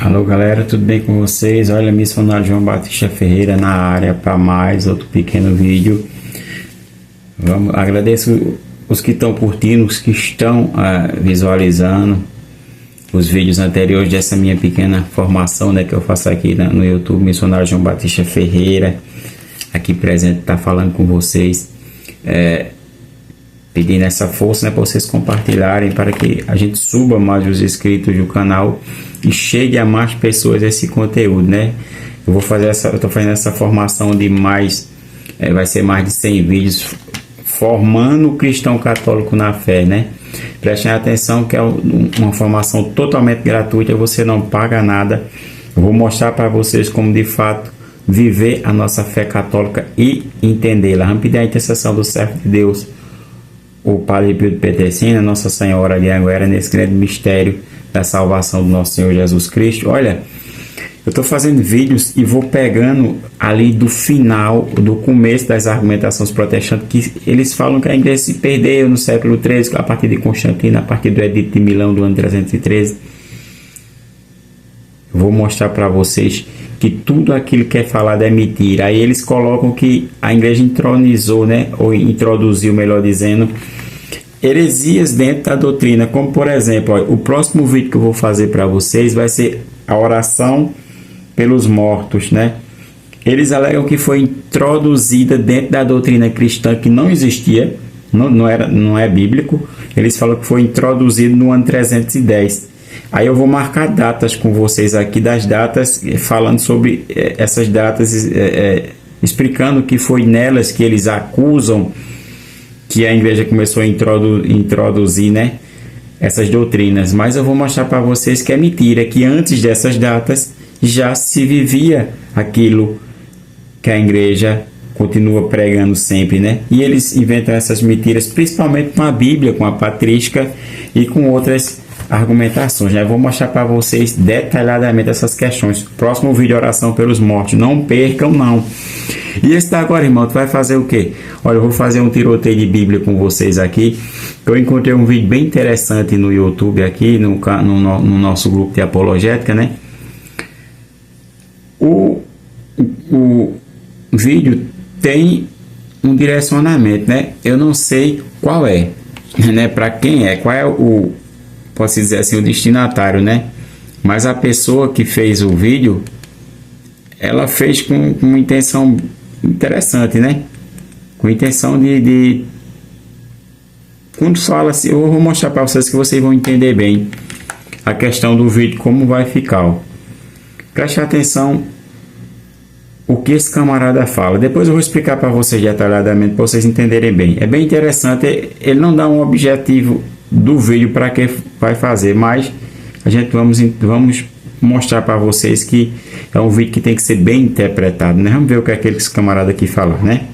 Alô galera, tudo bem com vocês? Olha, missionário João Batista Ferreira na área para mais outro pequeno vídeo. Agradeço os que estão curtindo, os que estão visualizando os vídeos anteriores dessa minha pequena formação, né, que eu faço aqui no YouTube, missionário João Batista Ferreira, aqui presente, tá falando com vocês, pedindo essa força, né, para vocês compartilharem, para que a gente suba mais os inscritos do canal e chegue a mais pessoas esse conteúdo, né? Eu tô fazendo essa formação de mais, vai ser mais de 100 vídeos formando o cristão católico na fé, né? Prestem atenção que é uma formação totalmente gratuita, você não paga nada. Eu vou mostrar para vocês como de fato viver a nossa fé católica e entendê-la. Vamos pedir a intercessão do servo de Deus, o Padre Pio de Petricina, Nossa Senhora de Anguera, nesse grande mistério da salvação do nosso Senhor Jesus Cristo. Olha, eu estou fazendo vídeos e vou pegando ali do final, do começo das argumentações protestantes, que eles falam que a igreja se perdeu no século XIII, a partir de Constantino, a partir do Edito de Milão do ano 313. Eu vou mostrar para vocês que tudo aquilo que é falado é mentira. Aí eles colocam que a igreja entronizou, né, ou introduziu, melhor dizendo, heresias dentro da doutrina, como por exemplo, ó, o próximo vídeo que eu vou fazer para vocês vai ser a oração pelos mortos, né? Eles alegam que foi introduzida dentro da doutrina cristã, que não existia, não é bíblico. Eles falam que foi introduzido no ano 310. Aí eu vou marcar datas com vocês aqui, das datas, falando sobre essas datas, explicando que foi nelas que eles acusam que a igreja começou a introduzir, né, essas doutrinas. Mas eu vou mostrar para vocês que é mentira, que antes dessas datas já se vivia aquilo que a igreja continua pregando sempre, né? E eles inventam essas mentiras, principalmente com a Bíblia, com a patrística e com outras argumentações, né? Eu vou mostrar para vocês detalhadamente essas questões. Próximo vídeo, oração pelos mortos. Não percam, não. E esse da agora, irmão, tu vai fazer o quê? Olha, eu vou fazer um tiroteio de Bíblia com vocês aqui. Eu encontrei um vídeo bem interessante no YouTube aqui, no nosso grupo de apologética, né? O vídeo tem um direcionamento, né? Eu não sei qual é, né? Para quem é, qual é posso dizer assim, o destinatário, né? Mas a pessoa que fez o vídeo, ela fez com uma intenção interessante, né? Com intenção de quando fala assim, eu vou mostrar para vocês que vocês vão entender bem a questão do vídeo, como vai ficar, ó. Preste atenção o que esse camarada fala. Depois eu vou explicar para vocês detalhadamente, para vocês entenderem bem. É bem interessante, ele não dá um objetivo do vídeo para que vai fazer, mas a gente vamos mostrar para vocês que é um vídeo que tem que ser bem interpretado, né? Vamos ver o que aquele camarada aqui fala, né?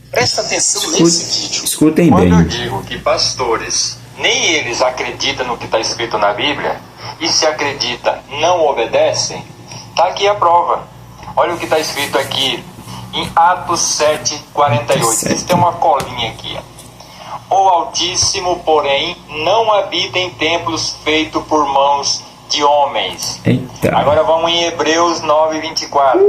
Presta atenção nesse vídeo. Escutem bem. Quando eu digo que pastores, nem eles acreditam no que está escrito na Bíblia, e se acredita, não obedecem, tá aqui a prova. Olha o que está escrito aqui em Atos 7:48. Tem uma colinha aqui, ó. O Altíssimo, porém, não habita em templos feitos por mãos de homens. Eita. Agora vamos em Hebreus 9:24.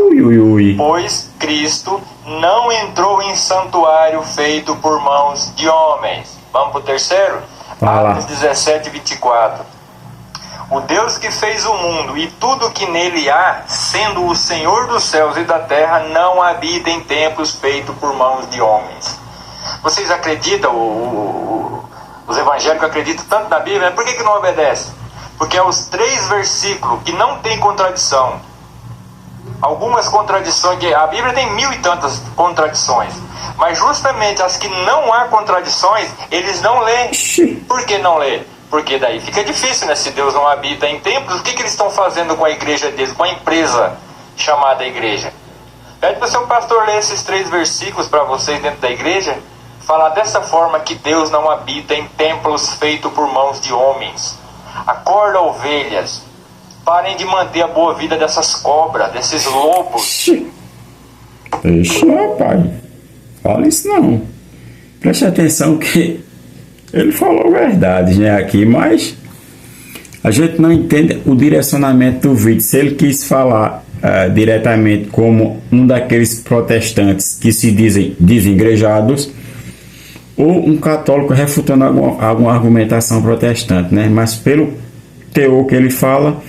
Pois Cristo não entrou em santuário feito por mãos de homens. Vamos para o terceiro? Atos 17:24. O Deus que fez o mundo e tudo que nele há, sendo o Senhor dos céus e da terra, não habita em templos feitos por mãos de homens. Vocês acreditam, os evangélicos acreditam tanto na Bíblia, por que não obedecem? Porque é os 3 versículos que não tem contradição. Algumas contradições, a Bíblia tem 1000 e tantas contradições, mas justamente as que não há contradições, eles não lêem. Por que não lê? Porque daí fica difícil, né? Se Deus não habita em templos, o que eles estão fazendo com a igreja deles, com a empresa chamada igreja? Pede para o seu pastor ler esses 3 versículos para vocês dentro da igreja, falar dessa forma que Deus não habita em templos feitos por mãos de homens. Acorda, ovelhas. Parem de manter a boa vida dessas cobras, desses lobos. Ixi, rapaz. Fala isso não. Preste atenção que ele falou verdade, né, aqui, mas A gente não entende o direcionamento do vídeo. Se ele quis falar diretamente como um daqueles protestantes que se dizem desigrejados, ou um católico refutando alguma argumentação protestante, né? Mas pelo teor que ele fala,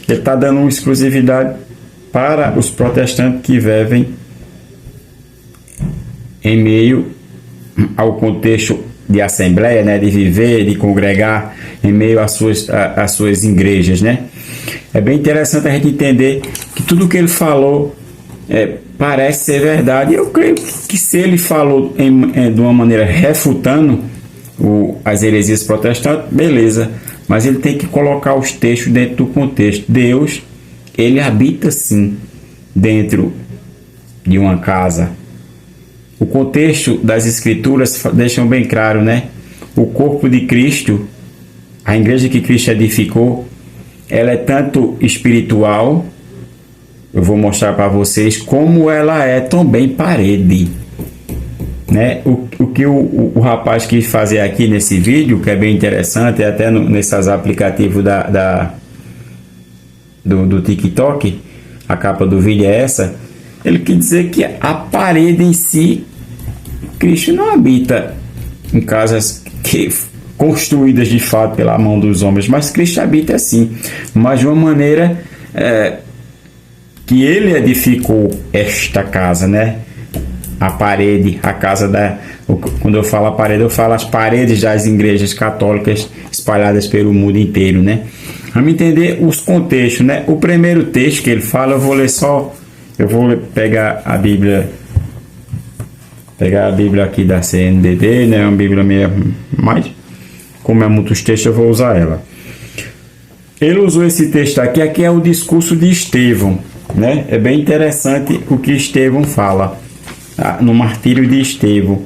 ele está dando uma exclusividade para os protestantes que vivem em meio ao contexto de assembleia, né? De viver, de congregar em meio às suas igrejas, né? É bem interessante a gente entender que tudo que ele falou parece ser verdade. Eu creio que se ele falou de uma maneira refutando as heresias protestantes, beleza. Mas ele tem que colocar os textos dentro do contexto. Deus, ele habita sim dentro de uma casa. O contexto das escrituras deixam bem claro, né? O corpo de Cristo, a igreja que Cristo edificou, ela é tanto espiritual, eu vou mostrar para vocês, como ela é também parede, né? O que o rapaz quis fazer aqui nesse vídeo, que é bem interessante, até nesses aplicativos do TikTok, a capa do vídeo é essa, ele quis dizer que a parede em si, Cristo não habita em casas construídas de fato pela mão dos homens, mas Cristo habita assim, mas de uma maneira que ele edificou esta casa, né? A parede, a casa quando eu falo a parede, eu falo as paredes das igrejas católicas espalhadas pelo mundo inteiro, né? Vamos entender os contextos, né? O primeiro texto que ele fala, eu vou pegar a Bíblia aqui da CNDD, né? Uma Bíblia meio mais, como é muitos textos, eu vou usar ela. Ele usou esse texto aqui é o discurso de Estevão, né? É bem interessante o que Estevão fala no martírio de Estevão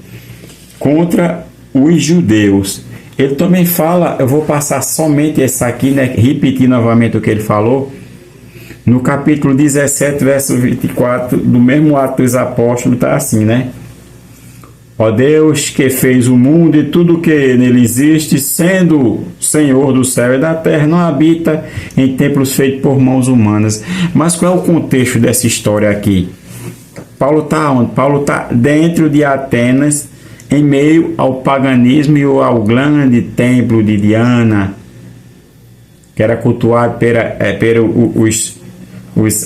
contra os judeus. Ele também fala, eu vou passar somente essa aqui, né? Repetir novamente o que ele falou no capítulo 17, verso 24 do mesmo Atos dos Apóstolos, tá assim, né? Ó Deus que fez o mundo e tudo que nele existe, sendo Senhor do céu e da terra, não habita em templos feitos por mãos humanas. Mas qual é o contexto dessa história aqui? Paulo está onde? Paulo está dentro de Atenas, em meio ao paganismo e ao grande templo de Diana, que era cultuado pelos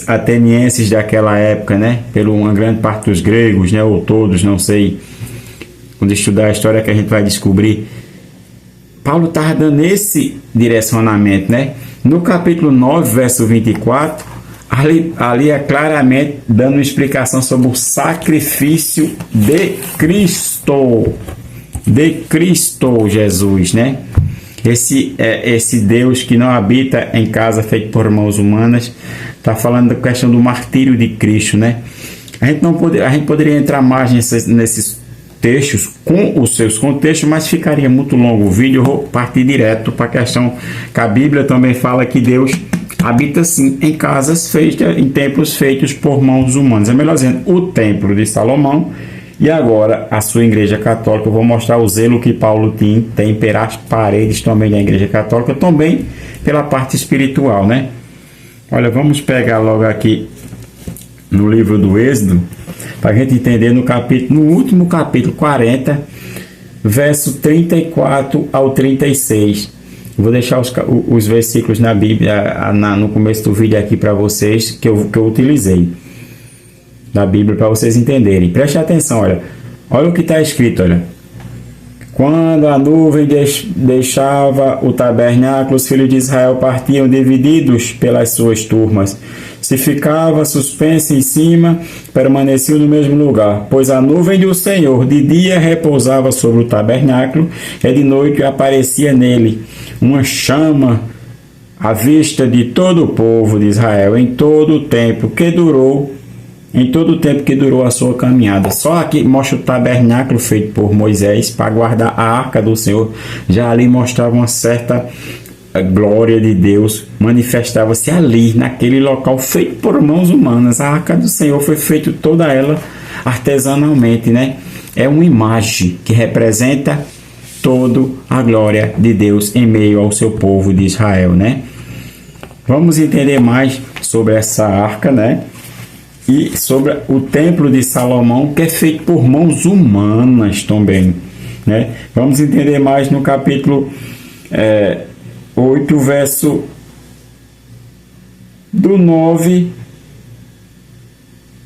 atenienses daquela época, né? Pela uma grande parte dos gregos, né? Ou todos, não sei. Quando estudar a história que a gente vai descobrir. Paulo estava dando esse direcionamento, né? No capítulo 9, verso 24, ali é claramente dando uma explicação sobre o sacrifício de Cristo. De Cristo Jesus, né? Esse Deus que não habita em casa feita por mãos humanas, está falando da questão do martírio de Cristo, né? A gente poderia entrar mais nesses textos com os seus contextos, mas ficaria muito longo o vídeo. Eu vou partir direto para a questão que a Bíblia também fala que Deus habita sim em casas feitas, em templos feitos por mãos humanas. É melhor dizendo, o templo de Salomão e agora a sua igreja católica. Eu vou mostrar o zelo que Paulo tem pelas paredes também da igreja católica, também pela parte espiritual, né? Olha, vamos pegar logo aqui no livro do Êxodo, para a gente entender no último capítulo 40, verso 34 ao 36. Vou deixar os versículos na Bíblia, no começo do vídeo aqui para vocês, que eu utilizei da Bíblia para vocês entenderem. Preste atenção, olha o que está escrito, olha. Quando a nuvem deixava o tabernáculo, os filhos de Israel partiam divididos pelas suas turmas. Se ficava suspenso em cima, permaneciam no mesmo lugar, pois a nuvem do Senhor de dia repousava sobre o tabernáculo e de noite aparecia nele uma chama à vista de todo o povo de Israel em todo o tempo que durou a sua caminhada. Só aqui mostra o tabernáculo feito por Moisés para guardar a arca do Senhor. Já ali mostrava uma certa glória de Deus, manifestava-se ali, naquele local feito por mãos humanas. A arca do Senhor foi feita toda ela artesanalmente, né? É uma imagem que representa todo a glória de Deus em meio ao seu povo de Israel, né? Vamos entender mais sobre essa arca, né? E sobre o templo de Salomão, que é feito por mãos humanas também, né? Vamos entender mais no capítulo 8, verso do 9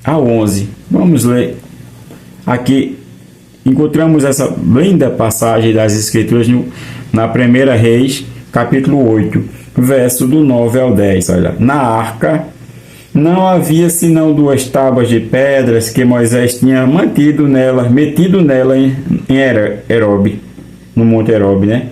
a 11. Vamos ler. Aqui encontramos essa linda passagem das Escrituras na 1 Reis, capítulo 8, verso do 9 ao 10. Olha, na arca não havia senão 2 tábuas de pedras que Moisés tinha metido nela em Herob, no Monte Herob, né?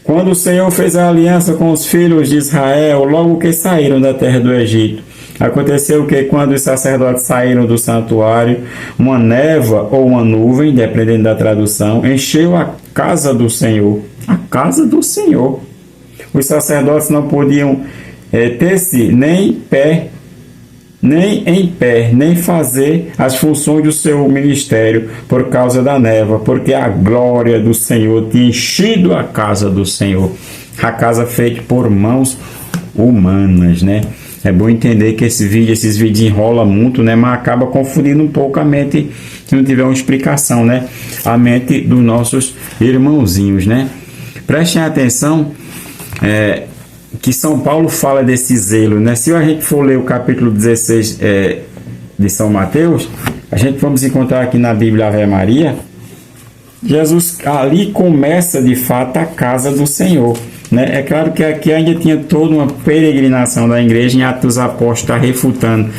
Quando o Senhor fez a aliança com os filhos de Israel, logo que saíram da terra do Egito, aconteceu que quando os sacerdotes saíram do santuário, uma névoa ou uma nuvem, dependendo da tradução, encheu a casa do Senhor. A casa do Senhor. Os sacerdotes não podiam ter-se nem em pé, nem fazer as funções do seu ministério por causa da névoa, porque a glória do Senhor tinha enchido a casa do Senhor. A casa feita por mãos humanas, né? É bom entender que esses vídeos enrolam muito, né? Mas acaba confundindo um pouco a mente, se não tiver uma explicação, né? A mente dos nossos irmãozinhos, né? Prestem atenção, que São Paulo fala desse zelo, né? Se a gente for ler o capítulo 16 de São Mateus, a gente vamos encontrar aqui na Bíblia Ave Maria, Jesus ali começa de fato a casa do Senhor, né? É claro que aqui ainda tinha toda uma peregrinação da igreja, em Atos dos Apóstolos está refutando,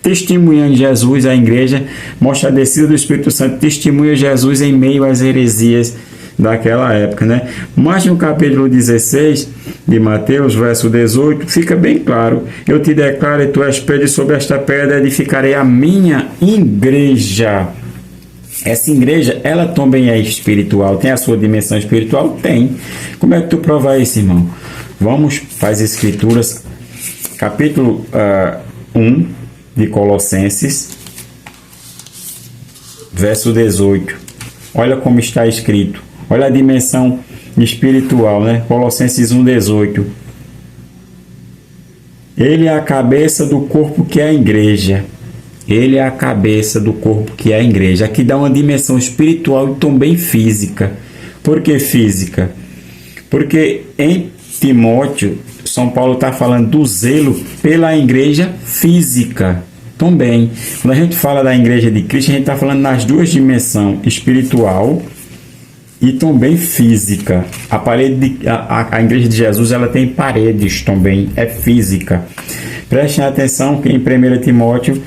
testemunhando Jesus, a igreja mostra a descida do Espírito Santo, testemunha Jesus em meio às heresias daquela época, né? Mas no capítulo 16 de Mateus, verso 18, fica bem claro: eu te declaro, e tu és pedra, e sobre esta pedra edificarei a minha igreja. Essa igreja, ela também é espiritual, tem a sua dimensão espiritual? Tem. Como é que tu prova isso, irmão? Vamos para as Escrituras, capítulo 1 de Colossenses, verso 18. Olha como está escrito. Olha a dimensão espiritual, né? Colossenses 1,18. Ele é a cabeça do corpo que é a igreja. Ele é a cabeça do corpo que é a igreja. Aqui dá uma dimensão espiritual e também física. Por que física? Porque em Timóteo, São Paulo está falando do zelo pela igreja física também. Quando a gente fala da igreja de Cristo, a gente está falando nas duas dimensões, espiritual e também física. A igreja de Jesus, ela tem paredes também, é física. Prestem atenção que em 1 Timóteo,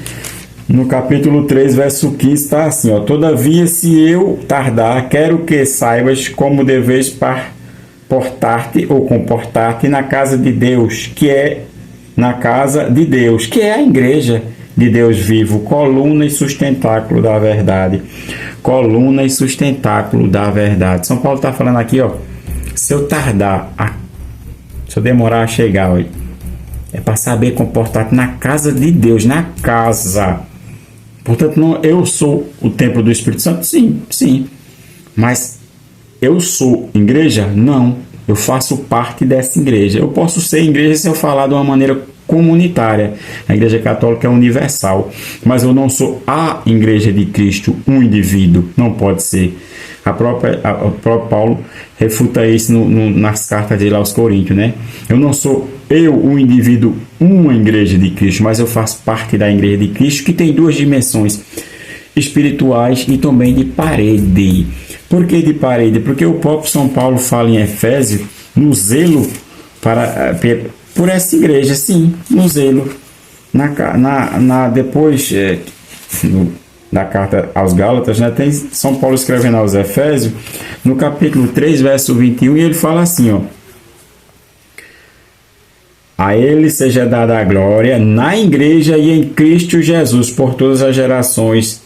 no capítulo 3, verso 15, está assim, ó: todavia, se eu tardar, quero que saibas como deves portar-te ou comportar-te na casa de Deus, que é a igreja de Deus vivo, coluna e sustentáculo da verdade. Coluna e sustentáculo da verdade. São Paulo está falando aqui, ó, se eu tardar, se eu demorar a chegar, ó, é para saber comportar-te na casa de Deus, na casa. Portanto, não, eu sou o templo do Espírito Santo? Sim. Mas eu sou igreja? Não. Eu faço parte dessa igreja. Eu posso ser igreja se eu falar de uma maneira comunitária. A igreja católica é universal. Mas eu não sou a igreja de Cristo, um indivíduo. Não pode ser. O próprio Paulo refuta isso nas cartas dele aos Coríntios, né? Eu não sou um indivíduo, uma igreja de Cristo, mas eu faço parte da igreja de Cristo, que tem duas dimensões, espirituais e também de parede. Por que de parede? Porque o próprio São Paulo fala em Efésios, no zelo por essa igreja, sim, no zelo. Depois da carta aos Gálatas, né, tem São Paulo escrevendo aos Efésios, no capítulo 3, verso 21, e ele fala assim, ó: a ele seja dada a glória na igreja e em Cristo Jesus por todas as gerações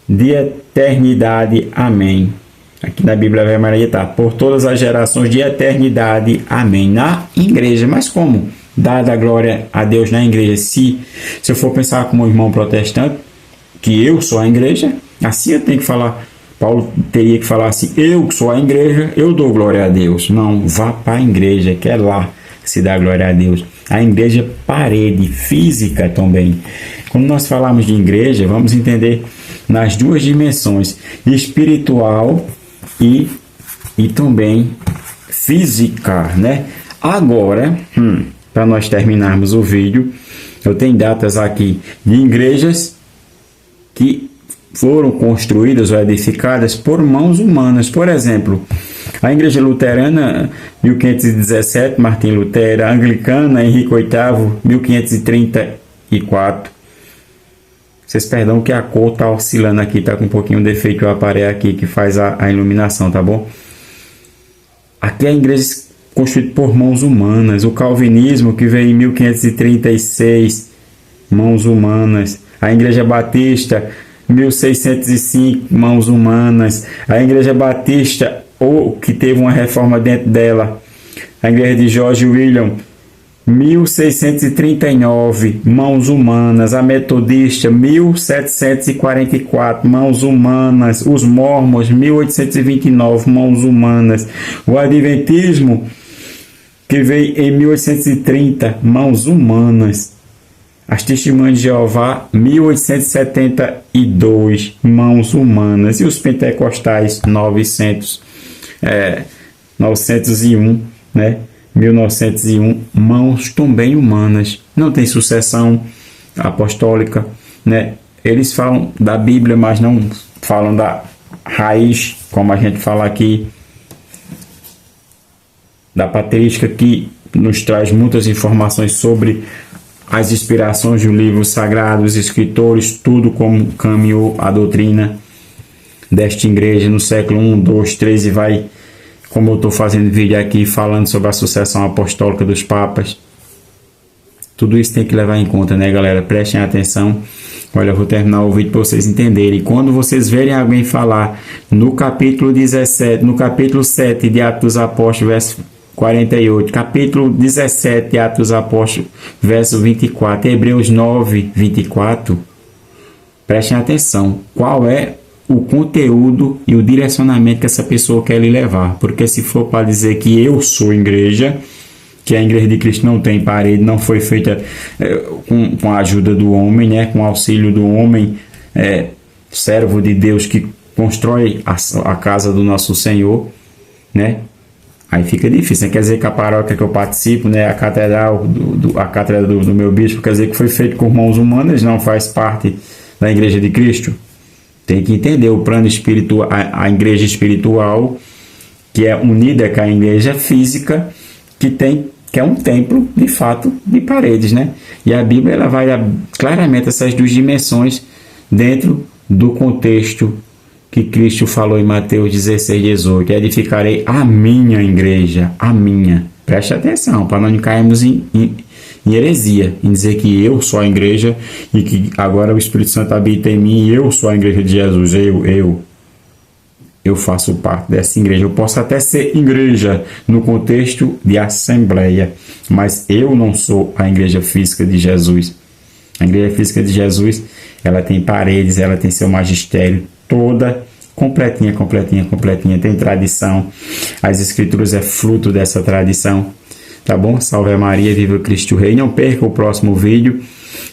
de eternidade. Amém. Aqui na Bíblia Ave Maria está: por todas as gerações de eternidade. Amém. Na igreja. Mas como? Dada a glória a Deus na igreja. Se eu for pensar como um irmão protestante, que eu sou a igreja, assim eu tenho que falar Paulo teria que falar assim: eu que sou a igreja, eu dou glória a Deus. Não, vá para a igreja, que é lá que se dá glória a Deus. A igreja parede, física também. Quando nós falamos de igreja, vamos entender nas duas dimensões, espiritual e também física, né? Agora, para nós terminarmos o vídeo, eu tenho datas aqui de igrejas que foram construídas ou edificadas por mãos humanas. Por exemplo, a Igreja Luterana, 1517, Martim Lutero. A Anglicana, Henrique VIII, 1534. Vocês perdão que a cor está oscilando aqui, está com um pouquinho de defeito o aparelho aqui que faz a iluminação, tá bom? Aqui é a igreja construída por mãos humanas. O Calvinismo, que veio em 1536, mãos humanas. A Igreja Batista, 1605, mãos humanas. A Igreja Batista, ou que teve uma reforma dentro dela, a Igreja de George William, 1639, mãos humanas. A Metodista, 1744, mãos humanas. Os Mormons, 1829, mãos humanas. O Adventismo, que veio em 1830, mãos humanas. As Testemunhas de Jeová, 1872, mãos humanas. E os Pentecostais, 901, né? 1901, mãos também humanas. Não tem sucessão apostólica, né? Eles falam da Bíblia, mas não falam da raiz, como a gente fala aqui, da patrística, que nos traz muitas informações sobre as inspirações do livro sagrado, os escritores, tudo como caminhou a doutrina desta igreja no século 1, 2, 3 e vai, como eu estou fazendo vídeo aqui falando sobre a sucessão apostólica dos papas. Tudo isso tem que levar em conta, né, galera? Prestem atenção. Olha, eu vou terminar o vídeo para vocês entenderem. Quando vocês verem alguém falar no capítulo 17, no capítulo 7 de Atos dos Apóstolos, verso 48, capítulo 17 de Atos dos Apóstolos, verso 24, Hebreus 9, 24, prestem atenção. Qual é o conteúdo e o direcionamento que essa pessoa quer lhe levar? Porque se for para dizer que eu sou igreja, que a igreja de Cristo não tem parede, não foi feita com a ajuda do homem, né, com o auxílio do homem, servo de Deus que constrói a casa do nosso Senhor, né? Aí fica difícil, né? Quer dizer que a paróquia que eu participo, né, a catedral do meu bispo, quer dizer que foi feito com mãos humanas, não faz parte da igreja de Cristo? Tem que entender o plano espiritual, a igreja espiritual, que é unida com a igreja física, que é um templo, de fato, de paredes, né? E a Bíblia ela vai dar claramente essas duas dimensões dentro do contexto que Cristo falou em Mateus 16, 18. Edificarei a minha igreja, a minha. Preste atenção, para não cairmos em heresia, em dizer que eu sou a igreja e que agora o Espírito Santo habita em mim e eu sou a igreja de Jesus. Eu faço parte dessa igreja. Eu posso até ser igreja no contexto de assembleia, mas eu não sou a igreja física de Jesus. A igreja física de Jesus, ela tem paredes, ela tem seu magistério, toda completinha, tem tradição. As escrituras é fruto dessa tradição, tá bom? Salve Maria, viva Cristo Rei. Não perca o próximo vídeo.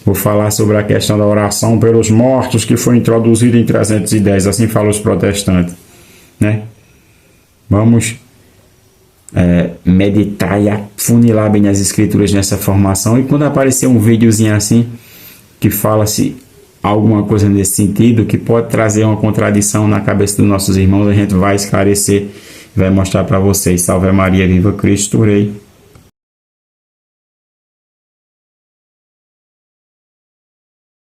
Vou falar sobre a questão da oração pelos mortos, que foi introduzida em 310, assim falam os protestantes, né? Vamos meditar e afunilar bem as escrituras nessa formação, e quando aparecer um videozinho assim que fala-se alguma coisa nesse sentido, que pode trazer uma contradição na cabeça dos nossos irmãos, a gente vai esclarecer, vai mostrar para vocês. Salve Maria, viva Cristo Rei.